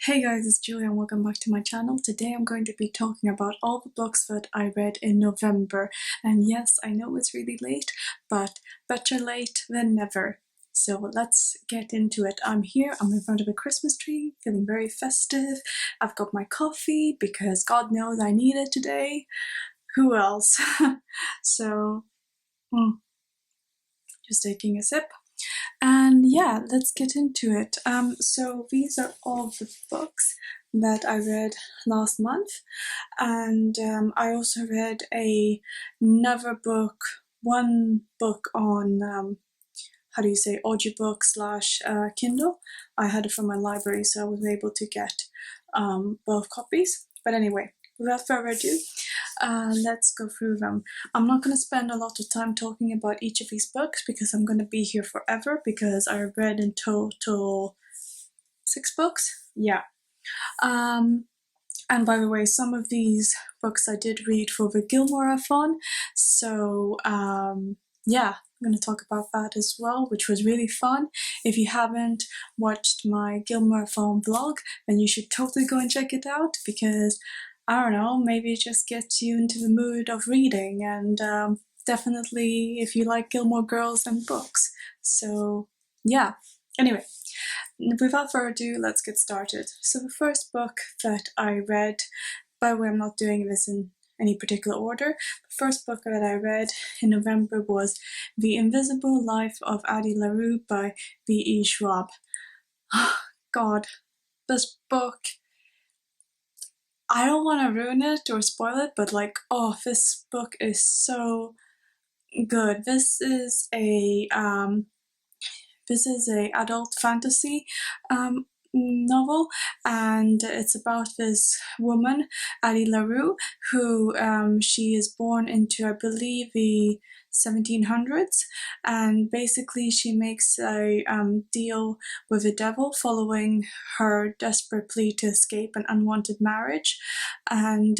Hey guys, it's Julia and welcome back to my channel. Today I'm going to be talking about all the books that I read in November. And yes, I know it's really late, but better late than never. So let's get into it. I'm here, I'm in front of a Christmas tree, feeling very festive. I've got my coffee because God knows I need it today. Who else? So, just taking a sip. And yeah, let's get into it. So these are all the books that I read last month, and I also read another book, one book on how do you say, audiobook slash Kindle. I had it from my library, so I was able to get both copies. But anyway, without further ado, let's go through them. I'm not going to spend a lot of time talking about each of these books because I'm going to be here forever, because I read in total 6 books. Yeah. And by the way, some of these books I did read for the Gilmore-a-thon, so yeah, I'm going to talk about that as well, which was really fun. If you haven't watched my Gilmore-a-thon vlog, then you should totally go and check it out, because I don't know, maybe it just gets you into the mood of reading, and definitely if you like Gilmore Girls and books. So yeah, anyway, without further ado, let's get started. So the first book that I read, by the way, I'm not doing this in any particular order. The first book that I read in November was The Invisible Life of Addy LaRue by V.E. Schwab. God, this book, I don't want to ruin it or spoil it, but like, oh, this book is so good. This is a adult fantasy novel, and it's about this woman, Addy LaRue, who she is born into, I believe, the 1700s, and basically she makes a deal with the devil following her desperate plea to escape an unwanted marriage, and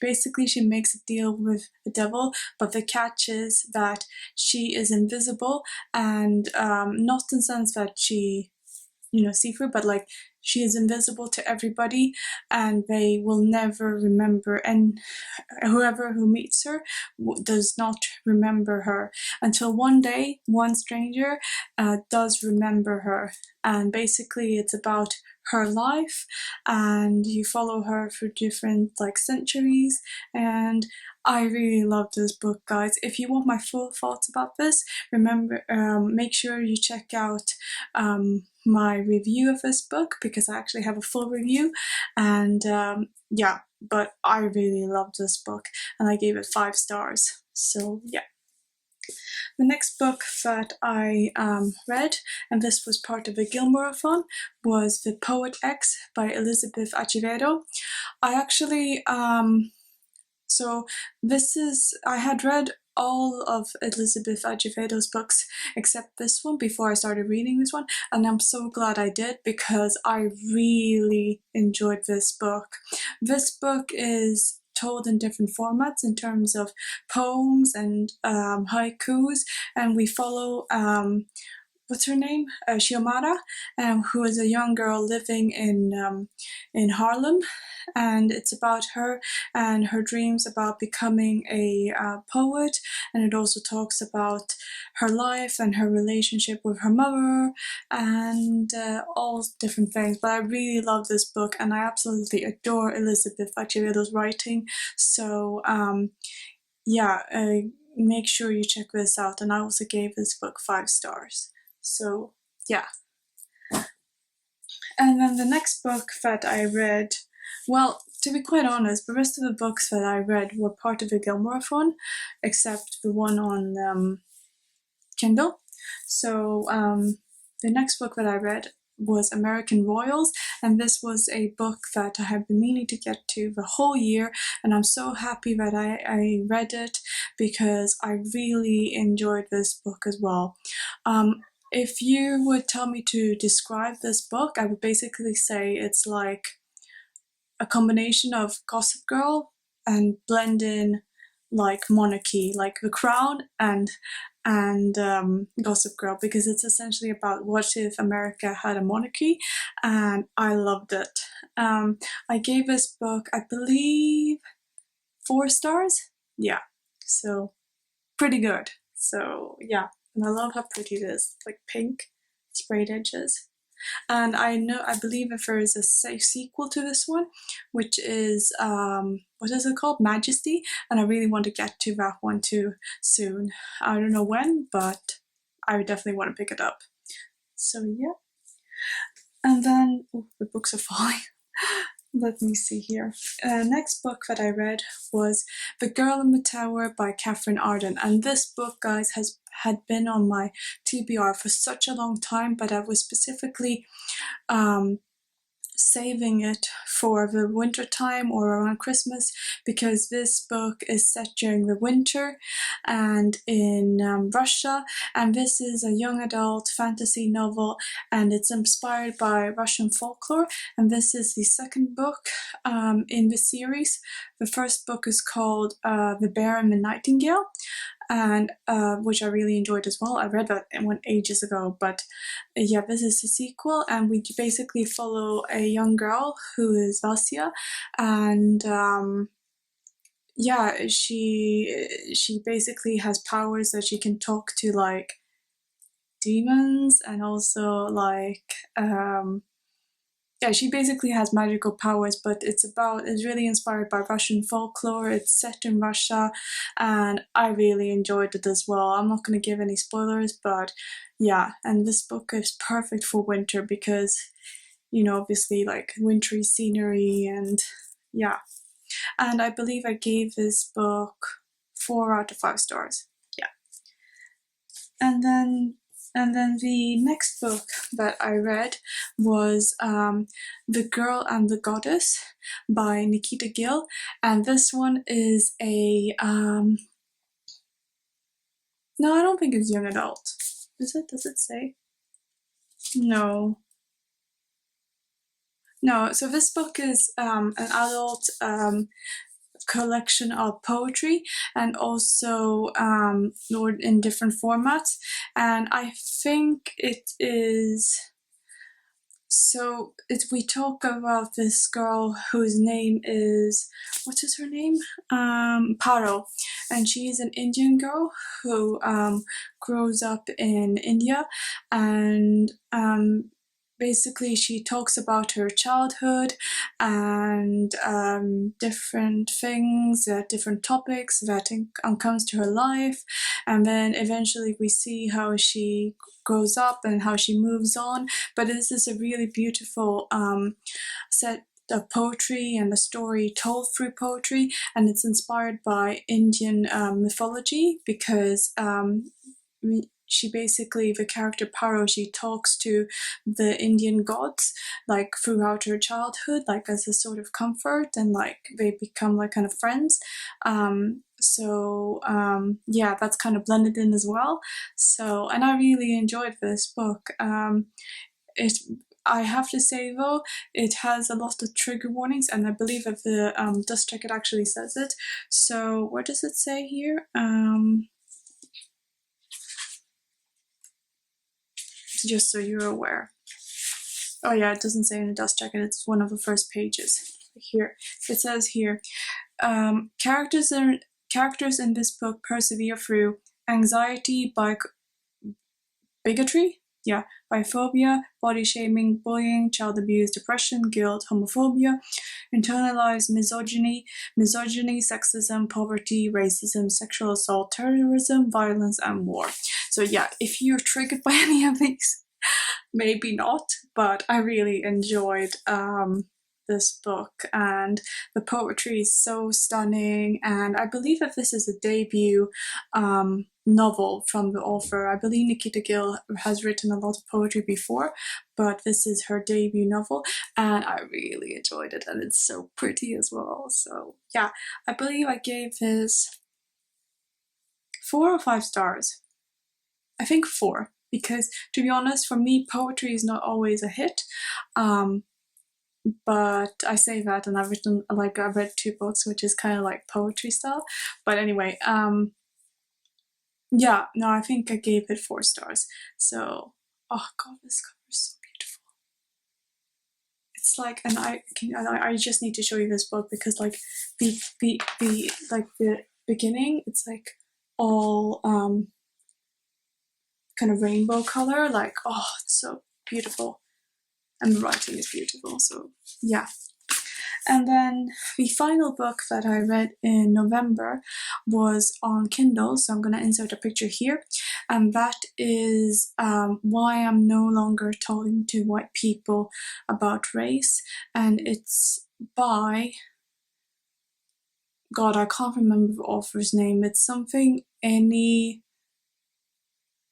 basically she makes a deal with the devil, but the catch is that she is invisible, and not in the sense that she see through, but like she is invisible to everybody, and they will never remember, and whoever who meets her does not remember her until one day one stranger does remember her, and basically it's about her life, and you follow her through different like centuries, and I really love this book, guys. If you want my full thoughts about this, remember, make sure you check out my review of this book, because I actually have a full review, and yeah, but I really loved this book, and I gave it 5 stars, so yeah. The next book that I read, and this was part of the Gilmore-a-thon, was The Poet X by Elizabeth Acevedo. I actually, so this is, I had read all of Elizabeth Acevedo's books except this one before I started reading this one, and I'm so glad I did, because I really enjoyed this book. This book is told in different formats in terms of poems and haikus, and we follow what's her name? Shiomara, who is a young girl living in Harlem, and it's about her and her dreams about becoming a poet, and it also talks about her life and her relationship with her mother, and all different things. But I really love this book, and I absolutely adore Elizabeth Acevedo's writing, so yeah, make sure you check this out, and I also gave this book 5 stars. So yeah. And then the next book that I read, well, to be quite honest, the rest of the books that I read were part of the Gilmore-a-thon, except the one on Kindle. So the next book that I read was American Royals, and this was a book that I have been meaning to get to the whole year, and I'm so happy that I read it, because I really enjoyed this book as well. If you would tell me to describe this book, I would basically say it's like a combination of Gossip Girl and blend in like monarchy, like The Crown and Gossip Girl, because it's essentially about what if America had a monarchy, and I loved it. I gave this book, I believe, 4 stars. Yeah, so pretty good. So yeah, and I love how pretty it is, like pink sprayed edges. And I believe if there is a sequel to this one, which is, what is it called? Majesty. And I really want to get to that one too soon. I don't know when, but I definitely want to pick it up. So yeah. And then, oh, the books are falling. Let me see here. Next book that I read was The Girl in the Tower by Catherine Arden. And this book, guys, had been on my TBR for such a long time, but I was specifically saving it for the winter time or around Christmas, because this book is set during the winter and in Russia, and this is a young adult fantasy novel, and it's inspired by Russian folklore, and this is the second book in the series. The first book is called The Bear and the Nightingale, and which I really enjoyed as well. I read that one ages ago, but yeah, this is the sequel, and we basically follow a young girl who is Vasya, and yeah, she basically has powers that she can talk to like demons, and also like yeah, she basically has magical powers, but it's really inspired by Russian folklore. It's set in Russia, and I really enjoyed it as well. I'm not going to give any spoilers, but yeah, and this book is perfect for winter because, you know, obviously like wintry scenery, and yeah. And I believe I gave this book 4 out of 5 stars. Yeah. And then the next book that I read was The Girl and the Goddess by Nikita Gill, and this one is a no, I don't think it's young adult. Is it? Does it say? No. No, so this book is an adult collection of poetry, and also in different formats, and I think it is. So we talk about this girl whose name is, what is her name? Paro, and she is an Indian girl who grows up in India, and basically she talks about her childhood and different things, different topics that comes to her life, and then eventually we see how she grows up and how she moves on. But this is a really beautiful set of poetry and a story told through poetry, and it's inspired by Indian mythology, because she basically, the character Paro, she talks to the Indian gods like throughout her childhood, like as a sort of comfort, and like they become like kind of friends. Yeah, that's kind of blended in as well. So, and I really enjoyed this book. I have to say though, it has a lot of trigger warnings, and I believe that the dust jacket actually says it. So what does it say here? Just so you're aware. Oh yeah, it doesn't say in the dust jacket, it's one of the first pages. Here, it says here, characters in this book persevere through anxiety, bigotry, biphobia, body shaming, bullying, child abuse, depression, guilt, homophobia, internalized misogyny, sexism, poverty, racism, sexual assault, terrorism, violence, and more. So yeah, if you're triggered by any of these, maybe not, but I really enjoyed this book, and the poetry is so stunning, and I believe that this is a debut novel from the author. I believe Nikita Gill has written a lot of poetry before, but this is her debut novel, and I really enjoyed it, and it's so pretty as well. So yeah, I believe I gave this 4 or 5 stars. I think 4, because to be honest, for me, poetry is not always a hit. but I say that and I've read 2 books, which is kind of like poetry style. But anyway, yeah, no, I think I gave it 4 stars. So, oh god, this cover is so beautiful. It's like, and I just need to show you this book because like the beginning, it's like all kind of rainbow color, like, oh, it's so beautiful, and the writing is beautiful. So yeah. And then the final book that I read in November was on Kindle, so I'm going to insert a picture here, and that is Why I'm No Longer Talking to White People About Race, and it's by, God, I can't remember the author's name. It's something any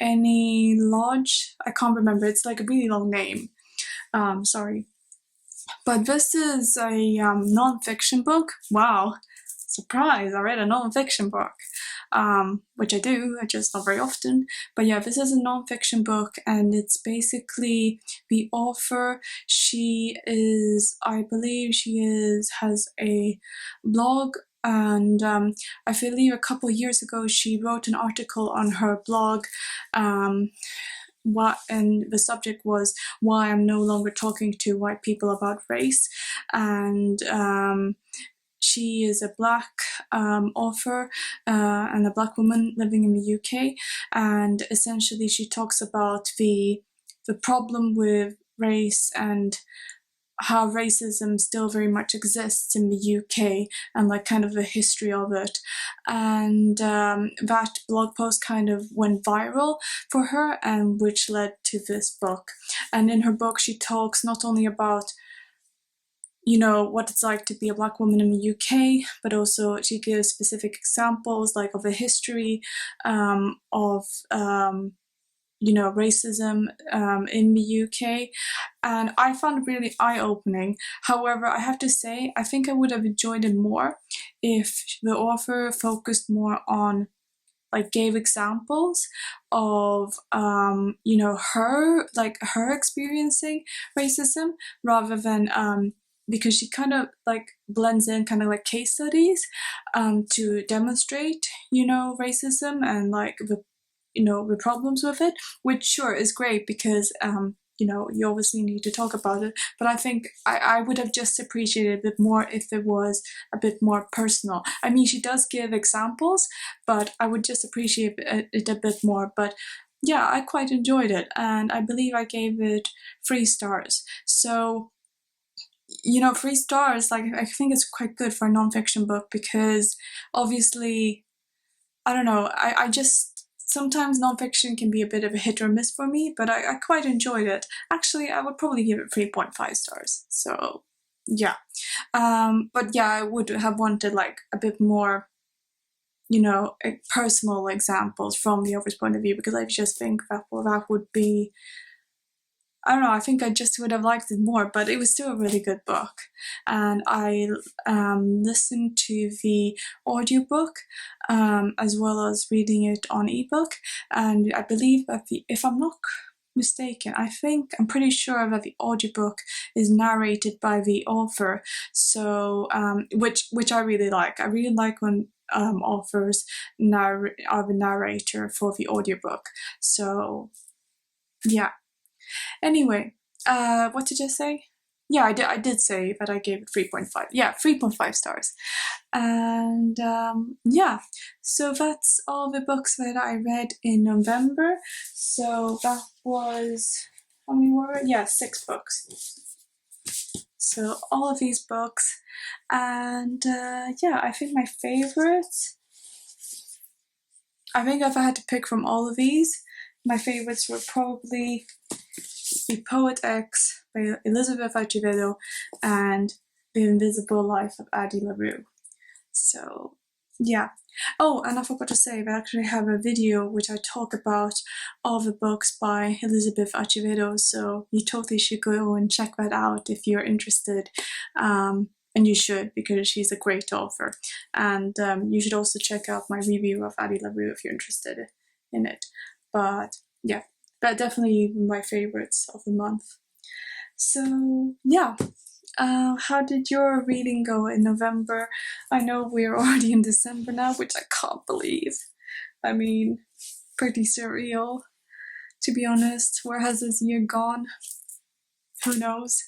Lodge. I can't remember. It's like a really long name. Sorry. But this is a non-fiction book. Wow, surprise, I read a non-fiction book, which I do, just not very often. But yeah, this is a non-fiction book, and it's basically the author. She is, I believe has a blog, and I believe a couple years ago she wrote an article on her blog, and the subject was why I'm no longer talking to white people about race, and she is a black author and a black woman living in the UK, and essentially she talks about the problem with race and how racism still very much exists in the UK, and like kind of the history of it. And that blog post kind of went viral for her, and which led to this book. And in her book she talks not only about, you know, what it's like to be a black woman in the UK, but also she gives specific examples like of the history of you know, racism in the UK, and I found it really eye-opening. However, I have to say, I think I would have enjoyed it more if the author focused more on, like, gave examples of, you know, her experiencing racism, rather than, because she kind of like blends in kind of like case studies to demonstrate, you know, racism and like the problems with it, which sure is great because you know, you obviously need to talk about it, but I think I would have just appreciated a bit more if it was a bit more personal. I mean, she does give examples, but I would just appreciate it a bit more. But yeah, I quite enjoyed it, and I believe I gave it 3 stars. So, you know, 3 stars, like, I think it's quite good for a non-fiction book, because obviously, I don't know, I just, sometimes nonfiction can be a bit of a hit or miss for me, but I quite enjoyed it. Actually, I would probably give it 3.5 stars. So, yeah. But yeah, I would have wanted like a bit more, you know, personal examples from the author's point of view, because I just think that would be, I don't know, I think I just would have liked it more, but it was still a really good book. And I listened to the audiobook as well as reading it on ebook. And I believe that if I'm not mistaken, I'm pretty sure that the audiobook is narrated by the author. So, which I really like. I really like when authors are the narrator for the audiobook. So, yeah. Anyway, what did I say? Yeah, I did say that I gave it 3.5. Yeah, 3.5 stars. And yeah, so that's all the books that I read in November. So that was, how many were it? Yeah, 6 books. So all of these books. And yeah, I think my favorites, I think if I had to pick from all of these, my favorites were probably The Poet X by Elizabeth Acevedo and The Invisible Life of Addy LaRue. So, yeah. Oh, and I forgot to say, I actually have a video which I talk about all the books by Elizabeth Acevedo, so you totally should go and check that out if you're interested. And you should, because she's a great author. And you should also check out my review of Addy LaRue if you're interested in it. But yeah, that definitely my favorites of the month. So yeah, How did your reading go in November? I know we're already in December now, which I can't believe. I mean, pretty surreal, to be honest. Where has this year gone? Who knows?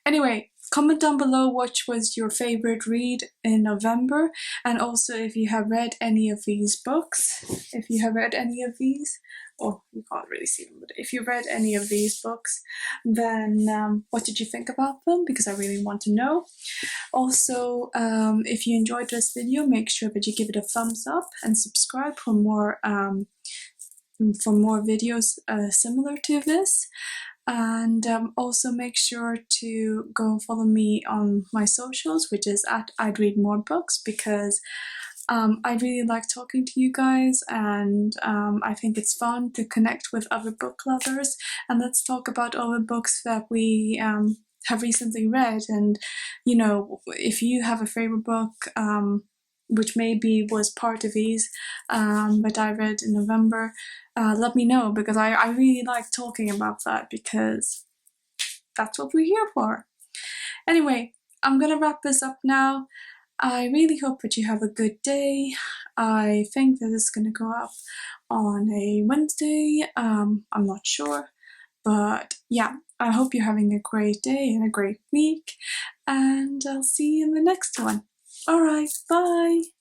Anyway, comment down below what was your favorite read in November, and also if you have read any of these books. If you have read any of these, oh, you can't really see them, but if you read any of these books, then what did you think about them? Because I really want to know. Also, if you enjoyed this video, make sure that you give it a thumbs up and subscribe for more videos similar to this. And also make sure to go follow me on my socials, which is at I'd Read More Books, because I really like talking to you guys, and I think it's fun to connect with other book lovers, and let's talk about all the books that we have recently read. And you know, if you have a favorite book which maybe was part of these that I read in November, let me know, because I really like talking about that, because that's what we're here for. Anyway, I'm gonna wrap this up now. I really hope that you have a good day. I think that it's gonna go up on a Wednesday. I'm not sure, but yeah, I hope you're having a great day and a great week, and I'll see you in the next one. Alright, bye!